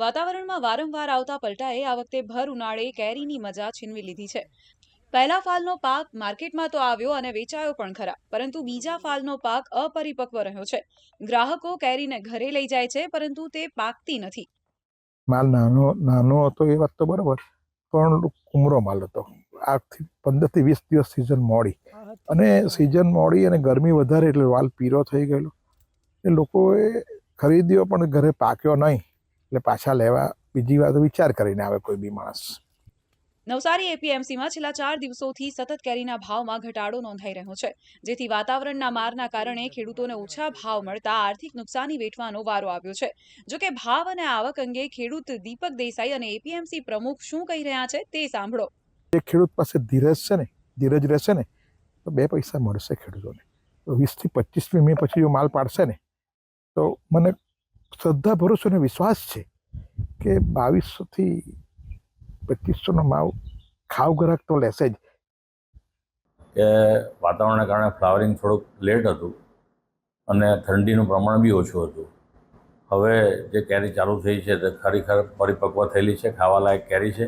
વાતાવરણમાં વારંવાર આવતા પલટાએ આ વખતે ભર ઉનાળે કેરીની મજા છીનવી લીધી છે। પહેલા ફાલનો પાક માર્કેટમાં તો આવ્યો અને વેચાયો પણ ખરા, પરંતુ બીજા ફાલનો પાક અપરિપક્વ રહ્યો છે। ગ્રાહકો કેરીને ઘરે લઈ જાય છે, પરંતુ તે પાકતી નથી। માલ નાનો હતો એ વાત તો બરાબર, પણ કુમરો માલ હતો। આજથી 15 થી 20 દિવસ સિઝન મોડી, અને સિઝન મોડી અને ગરમી વધારે એટલે વાલ પીરો થઈ ગયેલો। એ લોકોએ ખરીદ્યો પણ ઘરે પાક્યો નહીં, એટલે પાછા લેવા બીજી વાર વિચાર કરીને આવે કોઈ બી માણસ। નવસારી એપીએમસીમાં છેલ્લા 4 દિવસોથી સતત કેરીના ભાવમાં ઘટાડો નોંધાઈ રહ્યો છે, જેથી વાતાવરણના મારના કારણે ખેડૂતોને ઓછા ભાવ મળતા આર્થિક નુકસાની વેઠવાનો વારો આવ્યો છે। જો કે ભાવ અને આવક અંગે ખેડૂત દીપક દેસાઈ અને એપીએમસી પ્રમુખ શું કહી રહ્યા છે તે સાંભળો। જે ખેડૂત પાસે ધીરજ રહેશે ને, તો 2 પૈસા મળશે ખેડૂતોને। તો 20 થી 25 મે પછી જો માલ પાડશે ને, તો મને શ્રદ્ધા, ભરોસો અને વિશ્વાસ છે કે 2200 થી 2500નો ભાવ ખાવ ગ્રાહક તો લેશે જ। કે વાતાવરણના કારણે ફ્લાવરિંગ થોડુંક લેટ હતું અને ઠંડીનું પ્રમાણ બી ઓછું હતું। હવે જે કેરી ચાલુ થઈ છે તે ખરેખર પરિપક્વ થયેલી છે, ખાવાલાયક કેરી છે।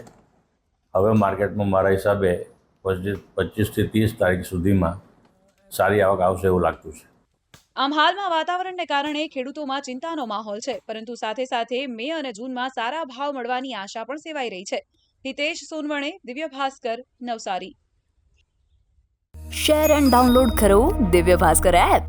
હવે માર્કેટમાં મારા હિસાબે 25 થી 30 તારીખ સુધીમાં સારી આવક આવશે એવું લાગતું છે। આમ હાલમાં વાતાવરણને કારણે ખેડૂતોમાં ચિંતાનો માહોલ છે, પરંતુ સાથે સાથે મે અને જૂનમાં સારા ભાવ મળવાની આશા પણ સેવાઈ રહી છે। Hitesh સોનવણે, Divya Bhaskar, Navsari. Share and download કરો દિવ્ય ભાસ્કર એપ।